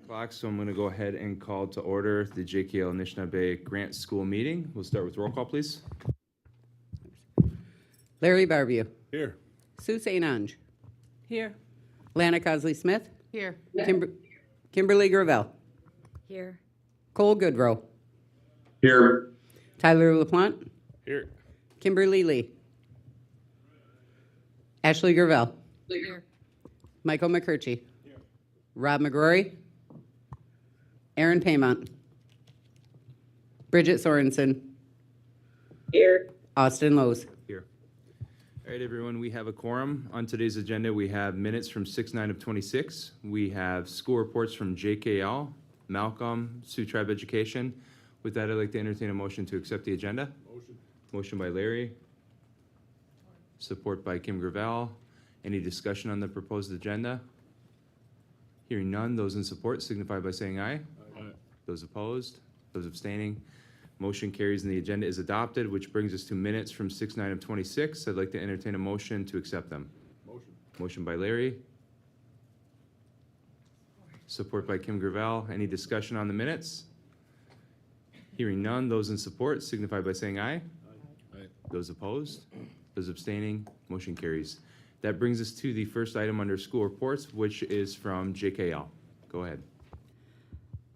o'clock, so I'm going to go ahead and call to order the JKL Anishinaabe Grant School meeting. We'll start with roll call, please. Larry Barbeau. Here. Sue St. Ange. Here. Lana Cosley Smith. Here. Kimberly Gravel. Here. Cole Goodrow. Here. Tyler LaPlante. Here. Kimberly Lee. Ashley Gravel. Here. Michael McCurchie. Rob McGrory. Aaron Paymont. Bridget Sorensen. Here. Austin Lowe's. Here. All right, everyone, we have a quorum. On today's agenda, we have minutes from 6/9 of 26. We have school reports from JKL, Malcolm, Sioux Tribe Education. With that, I'd like to entertain a motion to accept the agenda. Motion by Larry. Support by Kim Gravel. Any discussion on the proposed agenda? Hearing none, those in support signify by saying aye. Aye. Those opposed, those abstaining, motion carries and the agenda is adopted, which brings us to minutes from 6/9 of 26. I'd like to entertain a motion to accept them. Motion. Motion by Larry. Support by Kim Gravel. Any discussion on the minutes? Hearing none, those in support signify by saying aye. Aye. Those opposed, those abstaining, motion carries. That brings us to the first item under school reports, which is from JKL. Go ahead.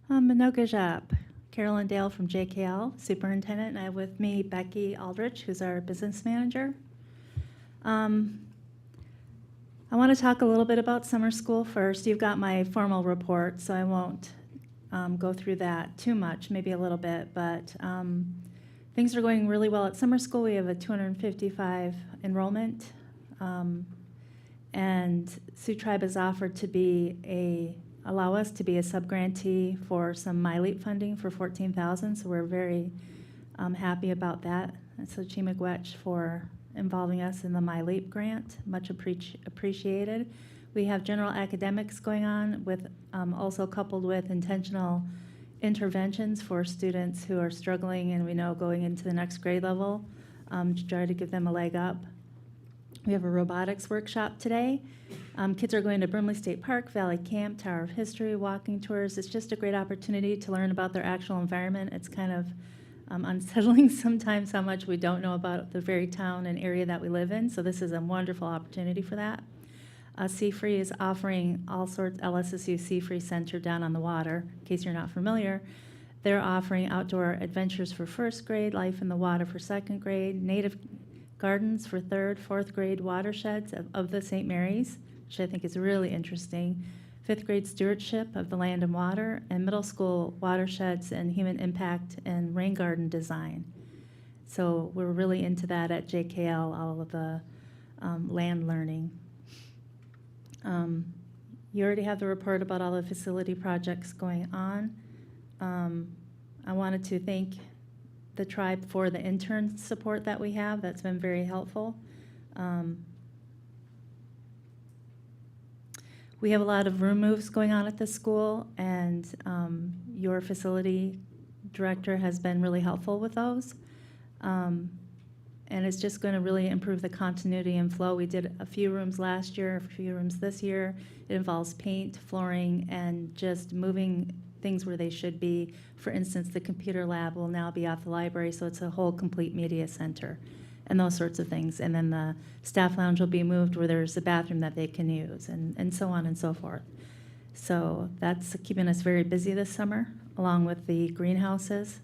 Minoga Jap, Carolyn Dale from JKL, superintendent, and I have with me Becky Aldrich, who's our business manager. I want to talk a little bit about summer school first. You've got my formal report, so I won't go through that too much, maybe a little bit, but things are going really well at summer school. We have a 255 enrollment, and Sioux Tribe has offered to allow us to be a subgrantee for some MyLeap funding for $14,000, so we're very happy about that. And so Miigwech for involving us in the MyLeap grant, much appreciated. We have general academics going on with also coupled with intentional interventions for students who are struggling and we know going into the next grade level to try to give them a leg up. We have a robotics workshop today. Kids are going to Brimley State Park, Valley Camp, Tower of History, walking tours. It's just a great opportunity to learn about their actual environment. It's kind of unsettling sometimes how much we don't know about the very town and area that we live in. So this is a wonderful opportunity for that. CFRE is offering all sorts, LSSU CFRE Center down on the water, in case you're not familiar. They're offering outdoor adventures for first grade, life in the water for second grade, native gardens for third, fourth grade watersheds of the St. Mary's, which I think is really interesting. Fifth grade stewardship of the land and water, and middle school watersheds and human impact and rain garden design. So we're really into that at JKL, all of the land learning. You already have the report about all the facility projects going on. I wanted to thank the tribe for the intern support that we have. That's been very helpful. We have a lot of room moves going on at the school, and your facility director has been really helpful with those. And it's just going to really improve the continuity and flow. We did a few rooms last year, a few rooms this year. It involves paint, flooring, and just moving things where they should be. For instance, the computer lab will now be off the library, so it's a whole complete media center and those sorts of things. And then the staff lounge will be moved where there's a bathroom that they can use, and so on and so forth. So that's keeping us very busy this summer, along with the greenhouses.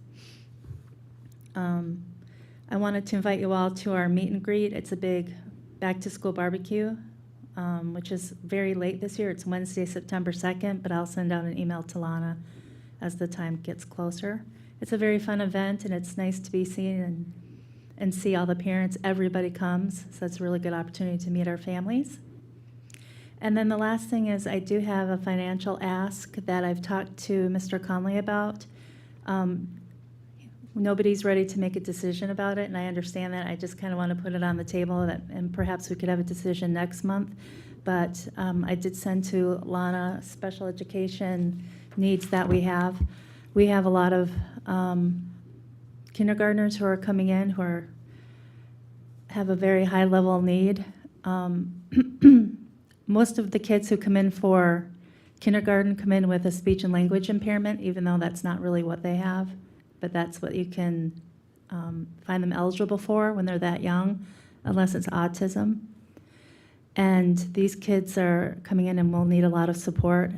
I wanted to invite you all to our meet and greet. It's a big back-to-school barbecue, which is very late this year. It's Wednesday, September 2nd, but I'll send out an email to Lana as the time gets closer. It's a very fun event, and it's nice to be seen and see all the parents. Everybody comes, so it's a really good opportunity to meet our families. And then the last thing is I do have a financial ask that I've talked to Mr. Conley about. Nobody's ready to make a decision about it, and I understand that. I just kind of want to put it on the table, and perhaps we could have a decision next month. But I did send to Lana special education needs that we have. We have a lot of kindergartners who are coming in who have a very high level need. Most of the kids who come in for kindergarten come in with a speech and language impairment, even though that's not really what they have. But that's what you can find them eligible for when they're that young, unless it's autism. And these kids are coming in and will need a lot of support.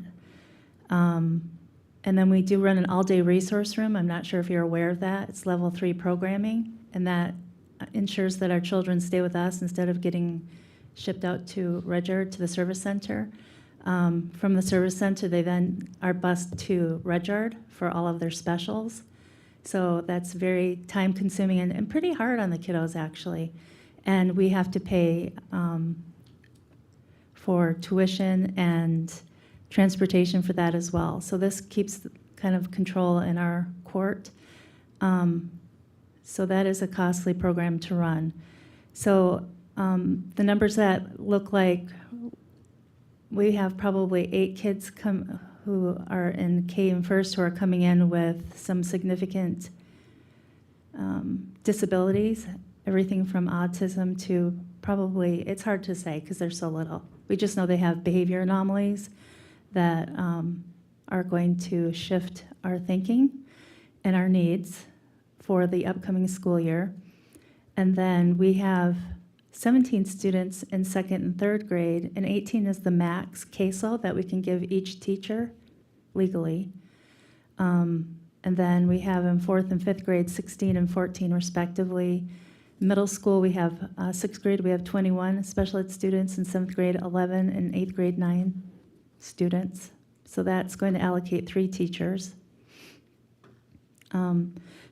And then we do run an all-day resource room. I'm not sure if you're aware of that. It's level 3 programming, and that ensures that our children stay with us instead of getting shipped out to Rudyard, to the service center. From the service center, they then are bused to Rudyard for all of their specials. So that's very time-consuming and pretty hard on the kiddos, actually. And we have to pay for tuition and transportation for that as well. So this keeps kind of control in our court. So that is a costly program to run. So the numbers that look like we have probably 8 kids who are in K and first who are coming in with some significant disabilities, everything from autism to probably, it's hard to say because they're so little. We just know they have behavior anomalies that are going to shift our thinking and our needs for the upcoming school year. And then we have 17 students in 2nd and 3rd grade, and 18 is the max caseload that we can give each teacher legally. And then we have in 4th and 5th grade 16 and 14 respectively. Middle school, we have 6th grade, we have 21 special ed students, in 7th grade 11, and 8th grade 9 students. So that's going to allocate 3 teachers.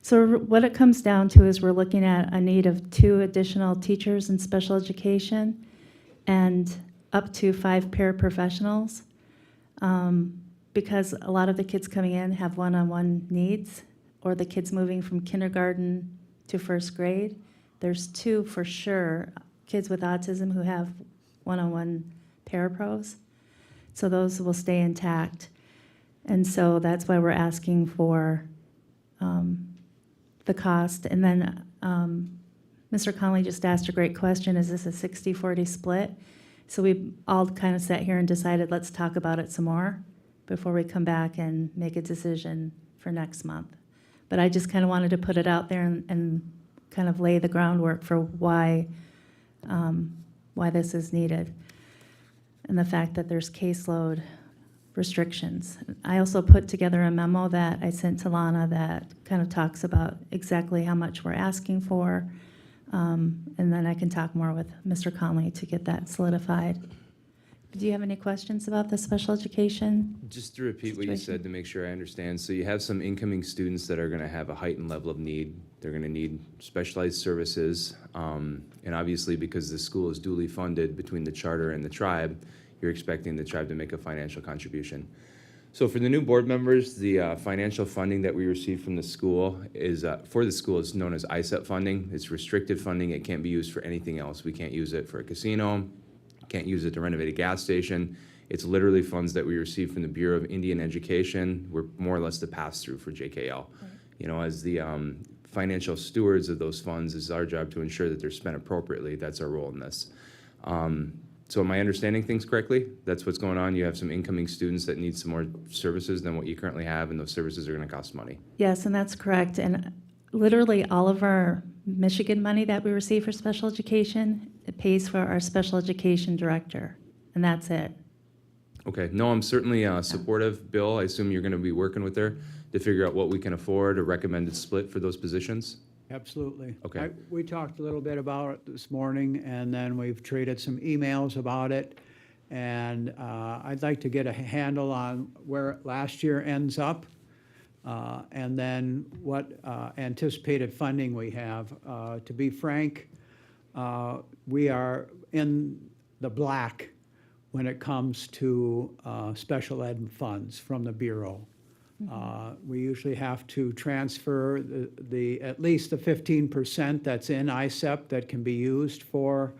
So what it comes down to is we're looking at a need of 2 additional teachers in special education and up to 5 paraprofessionals, because a lot of the kids coming in have one-on-one needs, or the kids moving from kindergarten to 1st grade. There's 2 for sure, kids with autism who have one-on-one parapros. So those will stay intact. And so that's why we're asking for the cost. And then Mr. Conley just asked a great question, is this a 60-40 split? So we all kind of sat here and decided, let's talk about it some more before we come back and make a decision for next month. But I just kind of wanted to put it out there and kind of lay the groundwork for why this is needed, and the fact that there's caseload restrictions. I also put together a memo that I sent to Lana that kind of talks about exactly how much we're asking for, and then I can talk more with Mr. Conley to get that solidified. Do you have any questions about the special education? Just to repeat what you Situation. said to make sure I understand. So you have some incoming students that are going to have a heightened level of need. They're going to need specialized services. And obviously, because the school is duly funded between the charter and the tribe, you're expecting the tribe to make a financial contribution. So for the new board members, the financial funding that we receive from the school is, for the school, is known as ISEP funding. It's restricted funding. It can't be used for anything else. We can't use it for a casino, can't use it to renovate a gas station. It's literally funds that we receive from the Bureau of Indian Education. We're more or less the pass-through for JKL. Right. You know, as the financial stewards of those funds, it's our job to ensure that they're spent appropriately. That's our role in this. So am I understanding things correctly? That's what's going on? You have some incoming students that need some more services than what you currently have, and those services are going to cost money. Yes, and that's correct. And literally all of our Michigan money that we receive for special education, it pays for our special education director, and that's it. Okay. No, I'm certainly supportive. Bill, I assume you're going to be working with her to figure out what we can afford, a recommended split for those positions? Absolutely. Okay. We talked a little bit about it this morning, and then we've traded some emails about it. And I'd like to get a handle on where last year ends up, and then what anticipated funding we have. To be frank, we are in the black when it comes to special ed funds from the Bureau. We usually have to transfer the at least the 15% that's in ISEP that can be used for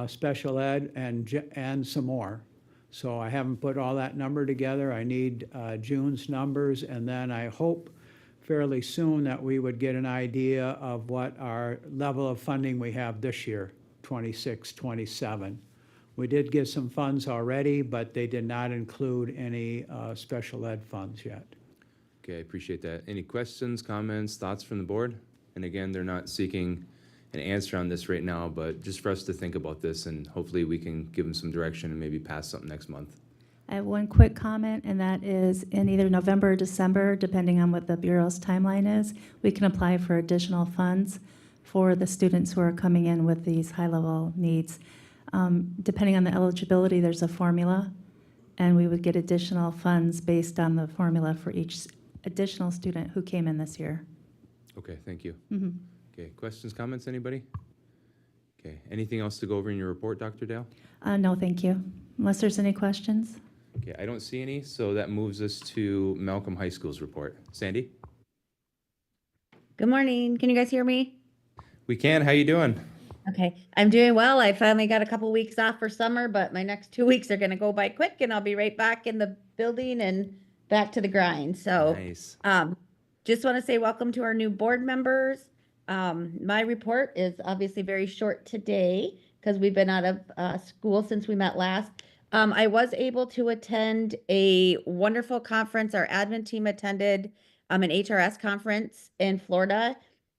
special ed and some more. So I haven't put all that number together. I need June's numbers, and then I hope fairly soon that we would get an idea of what our level of funding we have this year, 26, 27, We did get some funds already, but they did not include any special ed funds yet. Okay, I appreciate that. Any questions, comments, thoughts from the board? And again, they're not seeking an answer on this right now, but just for us to think about this, and hopefully we can give them some direction and maybe pass something next month. I have one quick comment, and that is in either November or December, depending on what the Bureau's timeline is, we can apply for additional funds for the students who are coming in with these high-level needs. Depending on the eligibility, there's a formula, and we would get additional funds based on the formula for each additional student who came in this year. Okay, thank you. Mhm. Okay, questions, comments, anybody? Okay, anything else to go over in your report, Dr. Dale? No, thank you. Unless there's any questions? Okay, I don't see any, so that moves us to Malcolm High School's report. Sandy? Good morning. Can you guys hear me? We can, how you doing? Okay, I'm doing well. I finally got a couple weeks off for summer, but my next 2 weeks are going to go by quick, and I'll be right back in the building and back to the grind. So, Nice. just want to say welcome to our new board members. My report is obviously very short today because we've been out of school since we met last. I was able to attend a wonderful conference. Our admin team attended an HRS conference in Florida.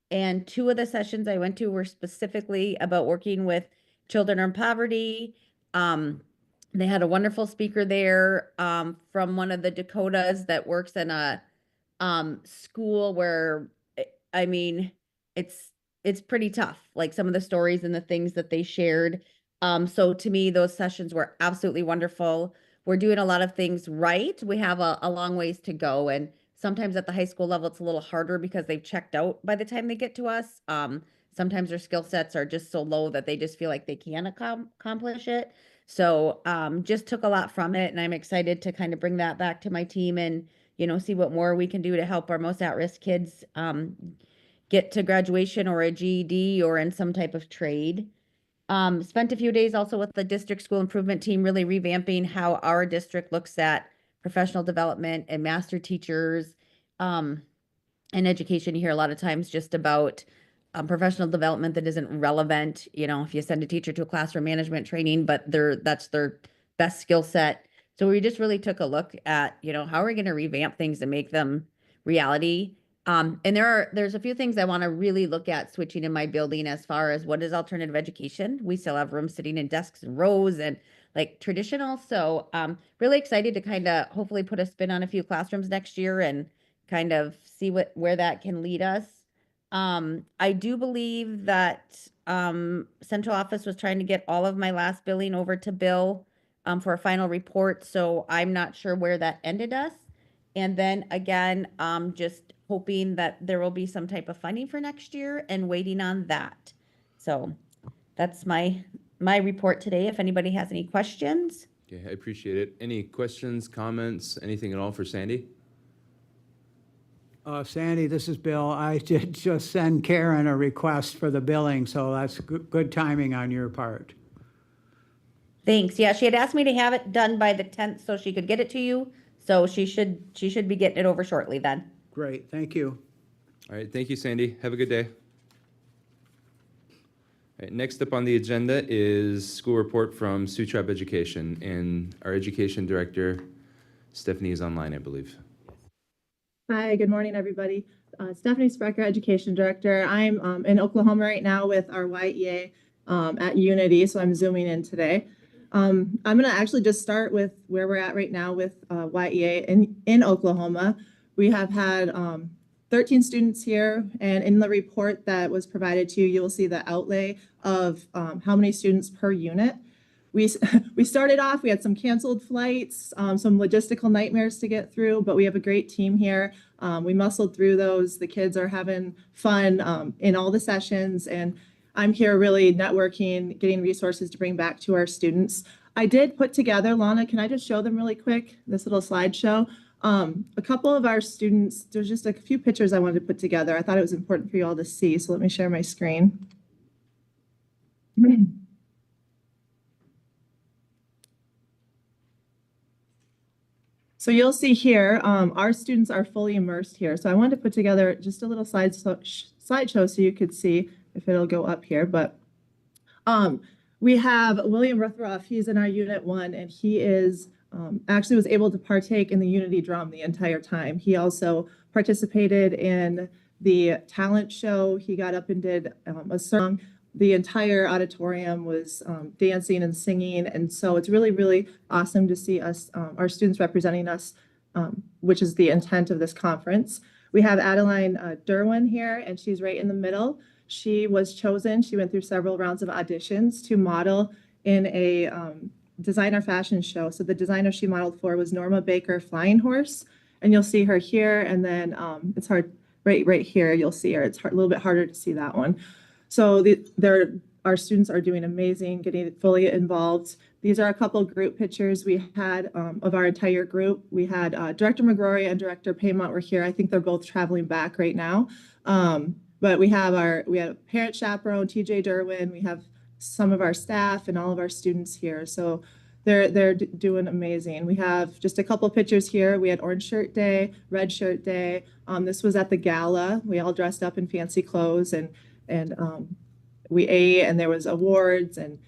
And 2 of the sessions I went to were specifically about working with children in poverty. They had a wonderful speaker there from one of the Dakotas that works in a school where, I mean, it's pretty tough, like some of the stories and the things that they shared. So to me, those sessions were absolutely wonderful. We're doing a lot of things right. We have a long ways to go. And sometimes at the high school level, it's a little harder because they've checked out by the time they get to us. Sometimes their skill sets are just so low that they just feel like they can't accomplish it. So just took a lot from it. And I'm excited to kind of bring that back to my team and, see what more we can do to help our most at-risk kids get to graduation or a GED or in some type of trade. Spent a few days also with the district school improvement team, really revamping how our district looks at professional development and master teachers and education. You hear a lot of times just about professional development that isn't relevant. If you send a teacher to a classroom management training, but that's their best skill set. So we just really took a look at, how are we going to revamp things and make them reality. And there's a few things I want to really look at switching in my building as far as what is alternative education. We still have rooms sitting in desks and rows and like traditional. So really excited to kind of hopefully put a spin on a few classrooms next year and kind of see where that can lead us. I do believe that central office was trying to get all of my last billing over to Bill for a final report. So I'm not sure where that ended us. And then again, just hoping that there will be some type of funding for next year and waiting on that. So that's my report today. If anybody has any questions. Okay, I appreciate it. Any questions, comments, anything at all for Sandy? Sandy, this is Bill. I did just send Karen a request for the billing, so that's good timing on your part. Thanks. Yeah, she had asked me to have it done by the 10th so she could get it to you. So she should be getting it over shortly then. Great, thank you. All right, thank you, Sandy. Have a good day. All right, next up on the agenda is school report from Sioux Tribe Education, and our education director, Stephanie, is online, I believe. Hi, good morning, everybody. Stephanie Sprecher, Education Director. I'm in Oklahoma right now with our YEA at Unity, so I'm zooming in today. I'm going to actually just start with where we're at right now with YEA in Oklahoma. We have had 13 students here, and in the report that was provided to you, you will see the outlay of how many students per unit. We started off, we had some canceled flights, some logistical nightmares to get through, but we have a great team here. We muscled through those. The kids are having fun in all the sessions, and I'm here really networking, getting resources to bring back to our students. I did put together, Lana, can I just show them really quick, this little slideshow? A couple of our students, there's just a few pictures I wanted to put together. I thought it was important for you all to see, so let me share my screen. So you'll see here, our students are fully immersed here. So I wanted to put together just a little slideshow so you could see if it'll go up here. But We have William Ruthroff. He's in our Unit 1, and he is actually was able to partake in the Unity Drum the entire time. He also participated in the talent show. He got up and did a song. The entire auditorium was dancing and singing, and so it's really, really awesome to see us, our students representing us, which is the intent of this conference. We have Adeline Derwin here, and she's right in the middle. She was chosen, she went through several rounds of auditions to model in a designer fashion show. So the designer she modeled for was Norma Baker Flying Horse, and you'll see her here, and then it's hard, right here, you'll see her. It's a little bit harder to see that one. So our students are doing amazing, getting fully involved. These are a couple group pictures we had of our entire group. We had Director McGrory and Director Paymont were here. I think they're both traveling back right now. But we had a parent chaperone, TJ Derwin. We have some of our staff and all of our students here. So they're doing amazing. We have just a couple pictures here. We had Orange Shirt Day, Red Shirt Day. This was at the gala. We all dressed up in fancy clothes and we ate, and there was awards and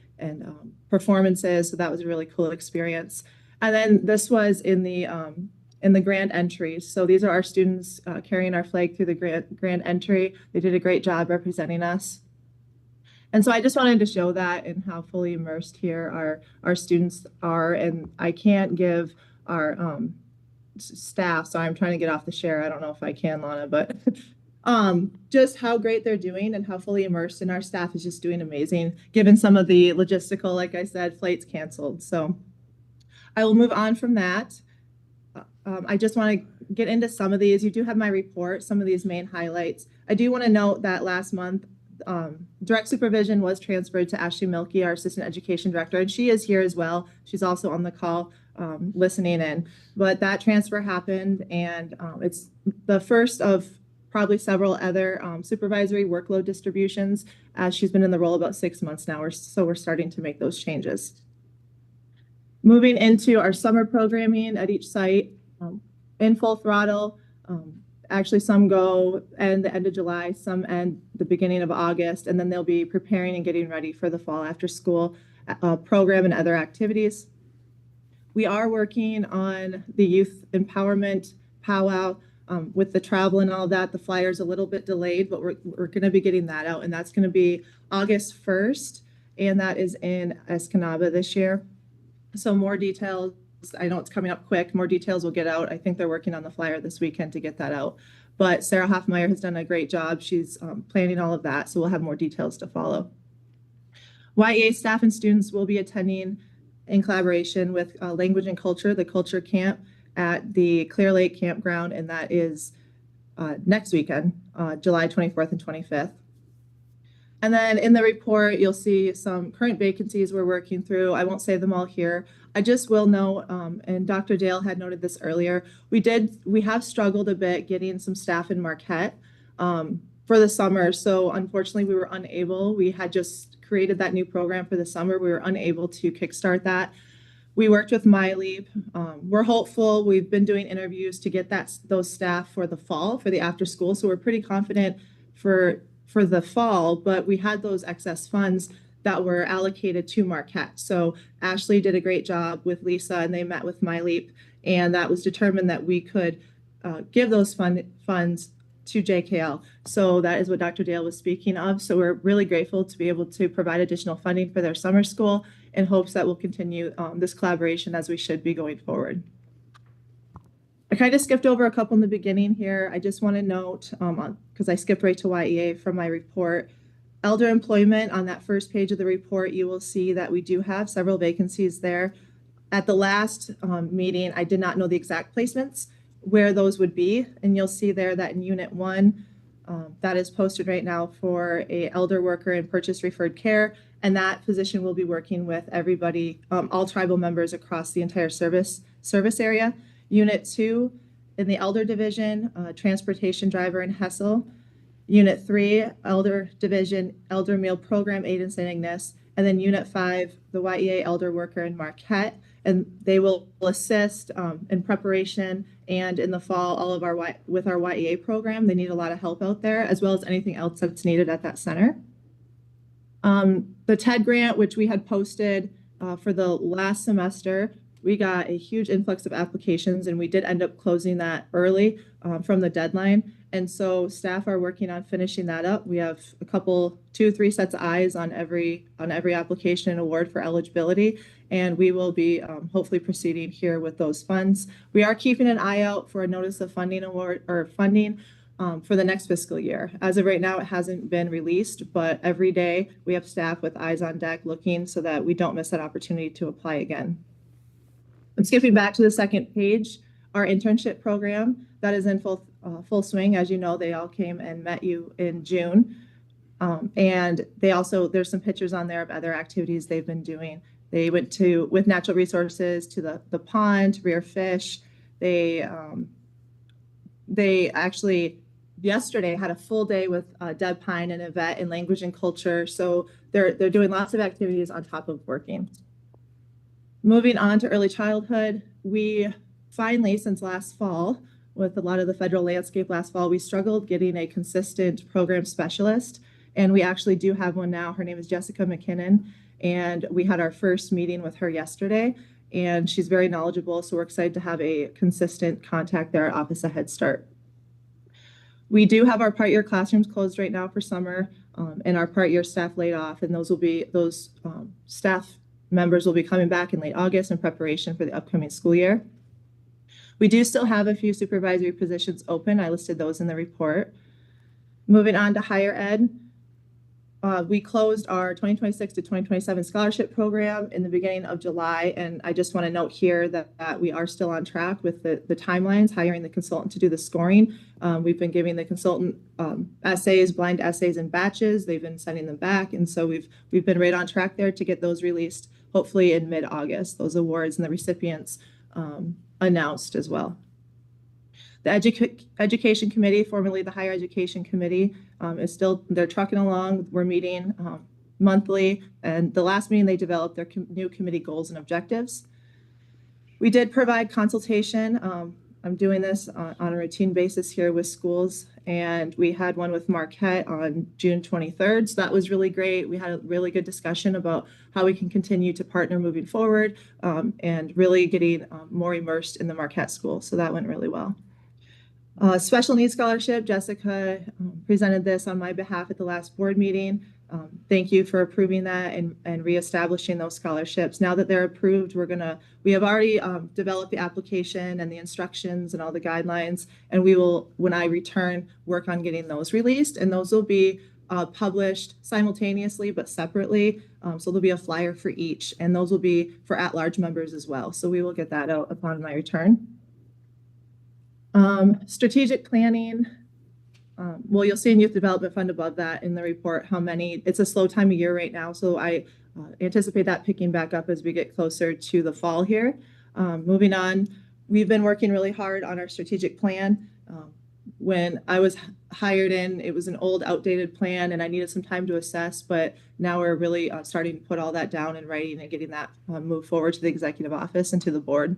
performances. So that was a really cool experience. And then this was in the grand entry. So these are our students carrying our flag through the grand entry. They did a great job representing us. And so I just wanted to show that and how fully immersed here our students are. And I can't give our staff, so I'm trying to get off the share. I don't know if I can, Lana, but just how great they're doing and how fully immersed, and our staff is just doing amazing, given some of the logistical, like I said, flights canceled. So I will move on from that. I just want to get into some of these. You do have my report, some of these main highlights. I do want to note that last month, direct supervision was transferred to Ashley Milkey, our assistant education director, and she is here as well. She's also on the call listening in. But that transfer happened, and it's the first of probably several other supervisory workload distributions, as she's been in the role about 6 months now, so we're starting to make those changes. Moving into our summer programming at each site, in full throttle. Actually, some go end the end of July, some end the beginning of August, and then they'll be preparing and getting ready for the fall after school program and other activities. We are working on the youth empowerment powwow with the travel and all that. The flyer's a little bit delayed, but we're going to be getting that out, and that's going to be August 1st, and that is in Escanaba this year. So more details. I know it's coming up quick. More details will get out. I think they're working on the flyer this weekend to get that out. But Sarah Hoffmeyer has done a great job. She's planning all of that, so we'll have more details to follow. YEA staff and students will be attending in collaboration with Language and Culture, the Culture Camp at the Clear Lake Campground, and that is next weekend, July 24th and 25th. And then in the report, you'll see some current vacancies we're working through. I won't say them all here. I just will note, and Dr. Dale had noted this earlier, we have struggled a bit getting some staff in Marquette for the summer. So unfortunately, we were unable. We had just created that new program for the summer. We were unable to kickstart that. We worked with MyLeap. We're hopeful. We've been doing interviews to get those staff for the fall, for the after school. So we're pretty confident for the fall, but we had those excess funds that were allocated to Marquette. So Ashley did a great job with Lisa, and they met with MyLeap, and that was determined that we could give those funds to JKL. So that is what Dr. Dale was speaking of. So we're really grateful to be able to provide additional funding for their summer school in hopes that we'll continue this collaboration as we should be going forward. I kind of skipped over a couple in the beginning here. I just want to note, because I skipped right to YEA from my report, elder employment. On that first page of the report, you will see that we do have several vacancies there. At the last meeting, I did not know the exact placements where those would be, and you'll see there that in Unit 1, that is posted right now for a elder worker in purchase referred care, and that position will be working with everybody, all tribal members across the entire service area. Unit 2, in the elder division, transportation driver in Hessel. Unit 3, elder division, elder meal program aide in St. Ignace. And then Unit 5, the YEA elder worker in Marquette. And they will assist in preparation and in the fall, all of with our YEA program. They need a lot of help out there, as well as anything else that's needed at that center. The TED grant, which we had posted for the last semester, we got a huge influx of applications, and we did end up closing that early from the deadline. And so staff are working on finishing that up. We have a couple, 2-3 sets of eyes on every application and award for eligibility, and we will be hopefully proceeding here with those funds. We are keeping an eye out for a notice of funding award or funding for the next fiscal year. As of right now, it hasn't been released, but every day we have staff with eyes on deck looking so that we don't miss that opportunity to apply again. I'm skipping back to the second page. Our internship program, that is in full swing. As you know, they all came and met you in June. And they also, there's some pictures on there of other activities they've been doing. They went with natural resources to the pond, to rear fish. They actually yesterday had a full day with Deb Pine and Yvette in language and culture. So they're doing lots of activities on top of working. Moving on to early childhood, we finally, since last fall, with a lot of the federal landscape last fall, we struggled getting a consistent program specialist. And we actually do have one now. Her name is Jessica McKinnon. And we had our first meeting with her yesterday. And she's very knowledgeable. So we're excited to have a consistent contact there at Office of Head Start. We do have our part-year classrooms closed right now for summer, and our part-year staff laid off. And those staff members will be coming back in late August in preparation for the upcoming school year. We do still have a few supervisory positions open. I listed those in the report. Moving on to higher ed, we closed our 2026 to 2027 scholarship program in the beginning of July. And I just want to note here that we are still on track with the timelines, hiring the consultant to do the scoring. We've been giving the consultant essays, blind essays in batches. They've been sending them back. And so we've been right on track there to get those released, hopefully in mid-August, those awards and the recipients announced as well. The Education Committee, formerly the Higher Education Committee, they're trucking along. We're meeting monthly, and the last meeting they developed their new committee goals and objectives. We did provide consultation. I'm doing this on a routine basis here with schools, and we had one with Marquette on June 23rd. So that was really great. We had a really good discussion about how we can continue to partner moving forward and really getting more immersed in the Marquette school. So that went really well. Special needs scholarship, Jessica presented this on my behalf at the last board meeting. Thank you for approving that and reestablishing those scholarships. Now that they're approved, we have already developed the application and the instructions and all the guidelines, and we will, when I return, work on getting those released, and those will be published simultaneously but separately. So there'll be a flyer for each, and those will be for at-large members as well. So we will get that out upon my return. Strategic planning. Well, you'll see in Youth Development Fund above that in the report how many, it's a slow time of year right now. So I anticipate that picking back up as we get closer to the fall here. Moving on, we've been working really hard on our strategic plan. When I was hired in, it was an old, outdated plan, and I needed some time to assess, but now we're really starting to put all that down in writing and getting that moved forward to the executive office and to the board.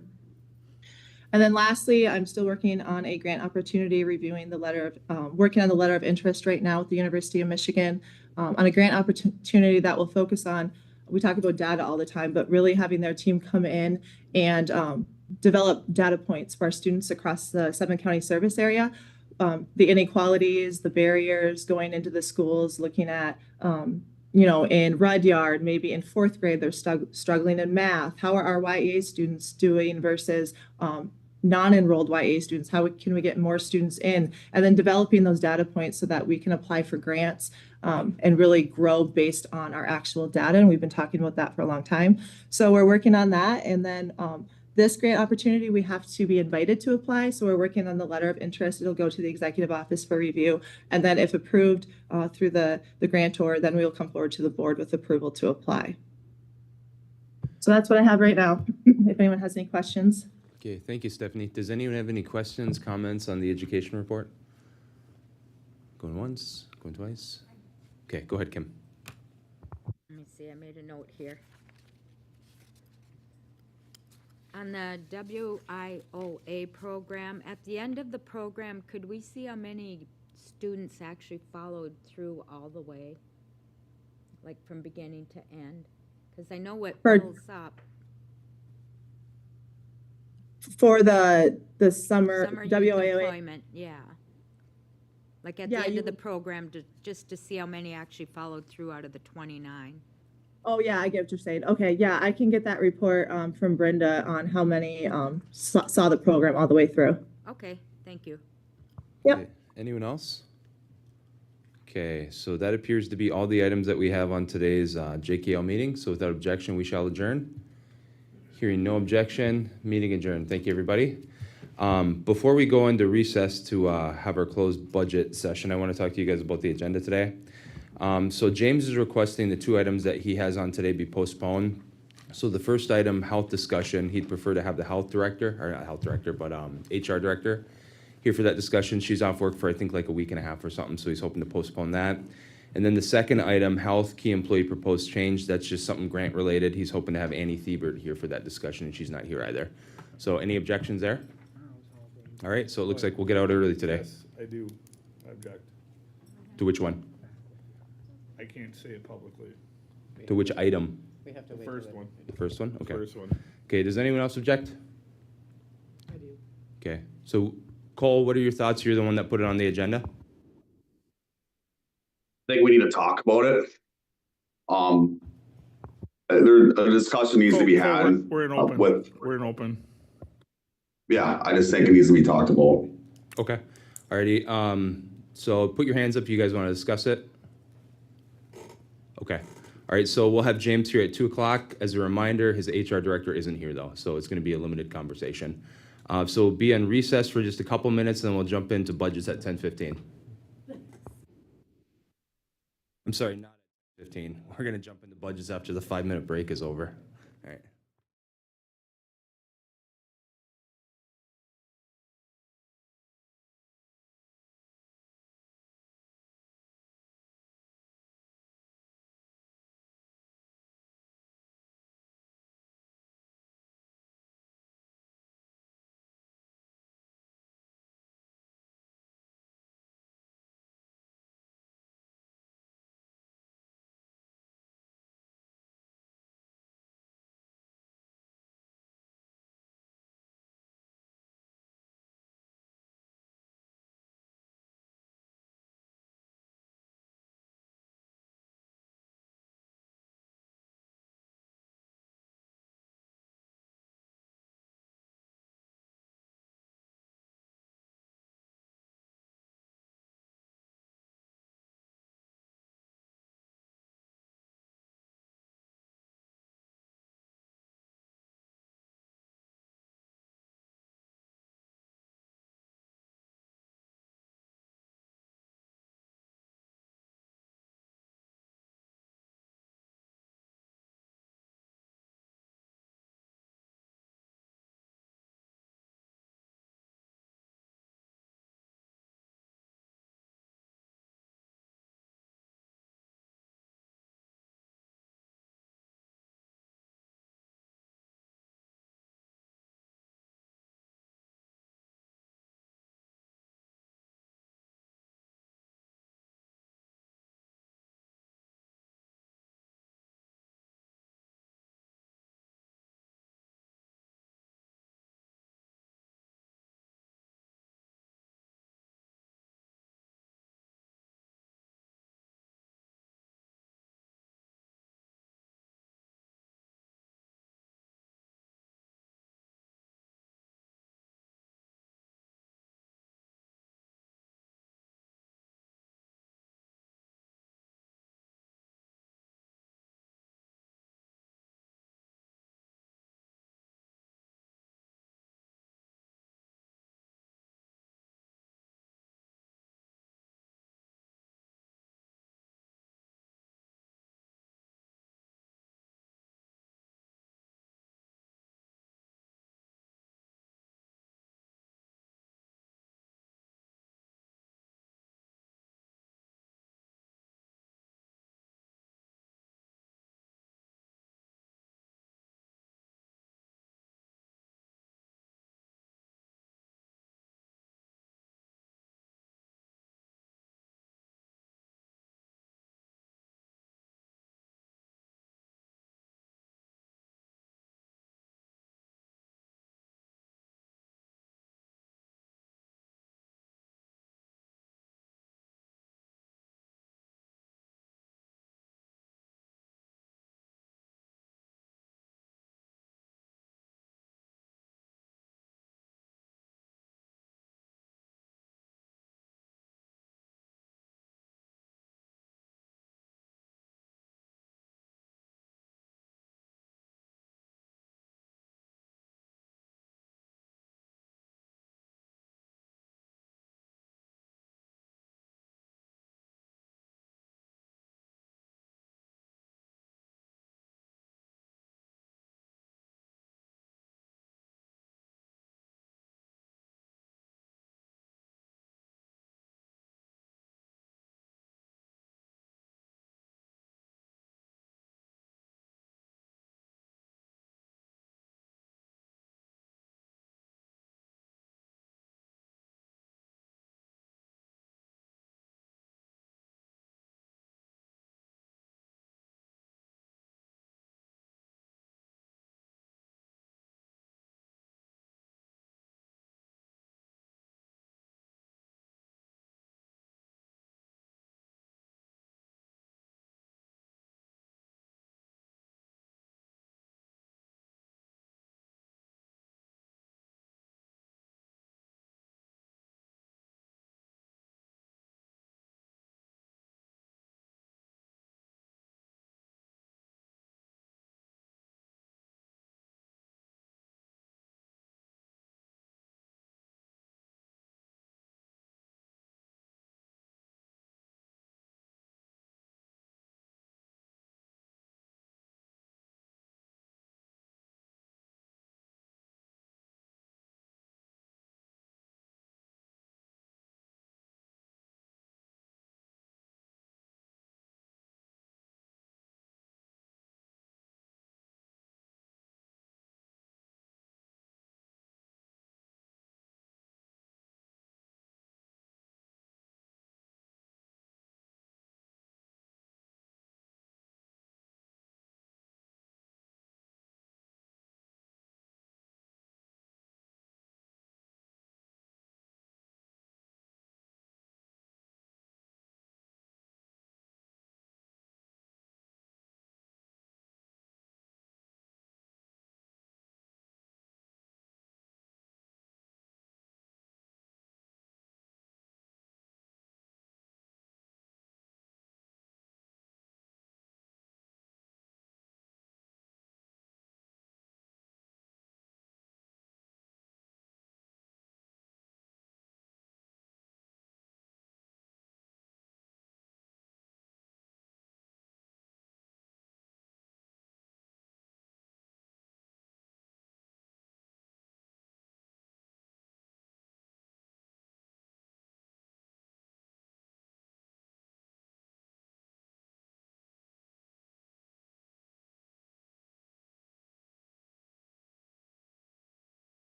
And then lastly, I'm still working on a grant opportunity, working on the letter of interest right now with the University of Michigan on a grant opportunity that will focus on, we talk about data all the time, but really having their team come in and develop data points for our students across the 7-county service area. The inequalities, the barriers going into the schools, looking at, in Rudyard, maybe in 4th grade, they're struggling in math. How are our YA students doing versus non-enrolled YA students? How can we get more students in? And then developing those data points so that we can apply for grants and really grow based on our actual data. And we've been talking about that for a long time. So we're working on that. And then this grant opportunity, we have to be invited to apply. So we're working on the letter of interest. It'll go to the executive office for review. And then if approved through the grantor, then we will come forward to the board with approval to apply. So that's what I have right now. If anyone has any questions. Okay, thank you, Stephanie. Does anyone have any questions, comments on the education report? Going once, going twice? Okay, go ahead, Kim. Let me see, I made a note here. On the WIOA program, at the end of the program, could we see how many students actually followed through all the way? like from beginning to end? Because I know what For- fills up. For the summer Summer youth WIOA. employment, yeah. Like at Yeah, the end you of the would- program, just to see how many actually followed through out of the 29. Oh, yeah, I get what you're saying. Okay, yeah, I can get that report from Brenda on how many saw the program all the way through. Okay, thank you. Yep. Okay, anyone else? Okay, so that appears to be all the items that we have on today's JKL meeting. So without objection, we shall adjourn. Hearing no objection, meeting adjourned. Thank you, everybody. Before we go into recess to have our closed budget session, I want to talk to you guys about the agenda today. So James is requesting the two items that he has on today be postponed. So the first item, health discussion, he'd prefer to have the health director, or not health director, but HR director here for that discussion. She's off work for, I think, like a week and a half or something, so he's hoping to postpone that. And then the second item, health key employee proposed change, that's just something grant related. He's hoping to have Annie Thiebert here for that discussion, and she's not here either. So any objections there? All right, so it looks like we'll get out early today. Yes, I do object. To which one? I can't say it publicly. To which item? We have to The first one, The first one? the Okay. first one. Okay, does anyone else object? I do. Okay, so Cole, what are your thoughts? You're the one that put it on the agenda? I think we need to talk about it. There, a discussion needs to be Cole, had. We're in with, open, we're in open. yeah, I just think it needs to be talked about. Okay, alrighty, so put your hands up, you guys wanna discuss it? Okay, alright, so we'll have James here at 2 o'clock. As a reminder, his HR director isn't here though, so it's gonna be a limited conversation. So we'll be on recess for just a couple minutes, and then we'll jump into budgets at 10:15. I'm sorry, not at 15. We're gonna jump into budgets after the 5-minute break is over. Alright.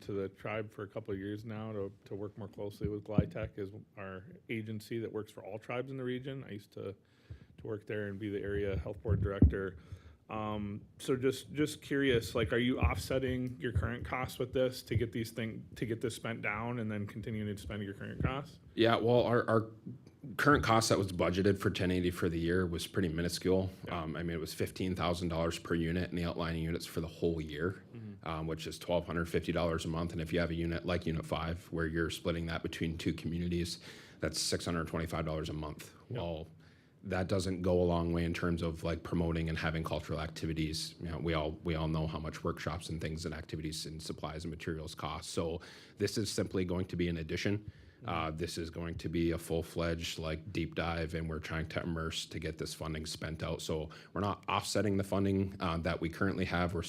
to the tribe for a couple of years now to work more closely with GlyTech as our agency that works for all tribes in the region. I used to work there and be the area health board director. So just curious, like, are you offsetting your current costs with this to get this spent down and then continuing to spend your current costs? Yeah, well, our current cost that was budgeted for 1080 for the year was pretty minuscule. I mean, it was $15,000 per unit in the outlining units for the whole year, which is $1,250 a month. And if you have a unit like Unit 5, where you're splitting that between two communities, that's $625 a month. Well, that doesn't go a long way in terms of like promoting and having cultural activities. You know, we all know how much workshops and things and activities and supplies and materials cost. So this is simply going to be an addition. This is going to be a full-fledged like deep dive, and we're trying to immerse to get this funding spent out. So we're not offsetting the funding that we currently have. We're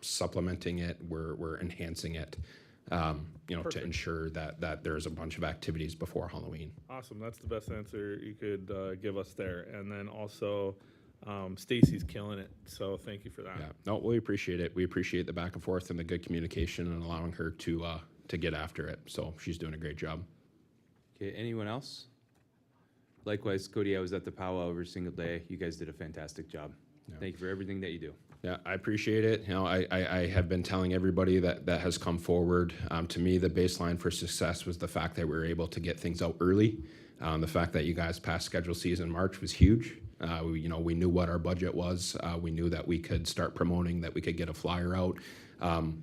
supplementing it. We're enhancing it. You know, to ensure that there's a bunch of activities before Halloween. Awesome. That's the best answer you could give us there. And then also, Stacy's killing it. So thank you for that. Yeah, no, we appreciate it. We appreciate the back and forth and the good communication and allowing her to get after it. So she's doing a great job. Okay, anyone else? Likewise, Cody, I was at the powwow every single day. You guys did a fantastic job. Thank you for everything that you do. Yeah, I appreciate it. You know, I have been telling everybody that has come forward. To me, the baseline for success was the fact that we were able to get things out early. The fact that you guys passed schedule season in March was huge. We knew what our budget was. We knew that we could start promoting, that we could get a flyer out,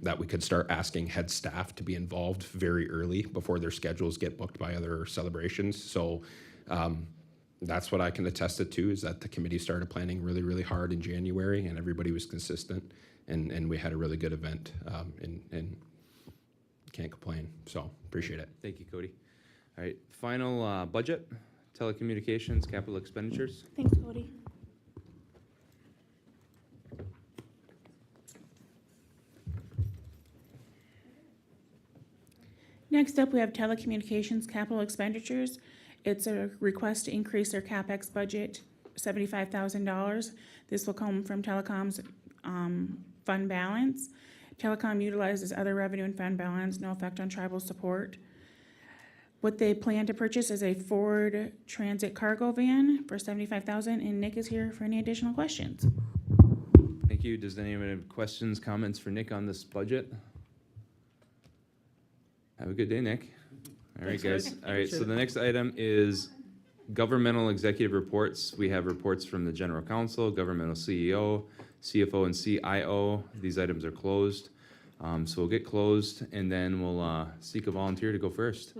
that we could start asking head staff to be involved very early before their schedules get booked by other celebrations. So that's what I can attest it to, is that the committee started planning really, really hard in January, and everybody was consistent, and we had a really good event, and can't complain. So appreciate it. Thank you, Cody. All right, final budget, telecommunications, capital expenditures. Thanks, Cody. Next up, we have telecommunications capital expenditures. It's a request to increase their CapEx budget, $75,000. This will come from Telecom's fund balance. Telecom utilizes other revenue and fund balance, no effect on tribal support. What they plan to purchase is a Ford Transit cargo van for $75,000, and Nick is here for any additional questions. Thank you. Does anyone have questions, comments for Nick on this budget? Have a good day, Nick. All right, guys. All right, so the next item is governmental executive reports. We have reports from the general counsel, governmental CEO, CFO, and CIO. These items are closed. So we'll get closed, and then we'll seek a volunteer to go first.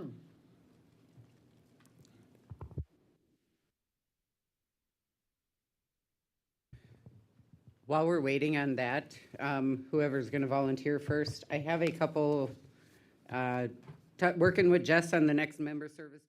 While we're waiting on that, whoever's going to volunteer first, I have a couple, working with Jess on the next member service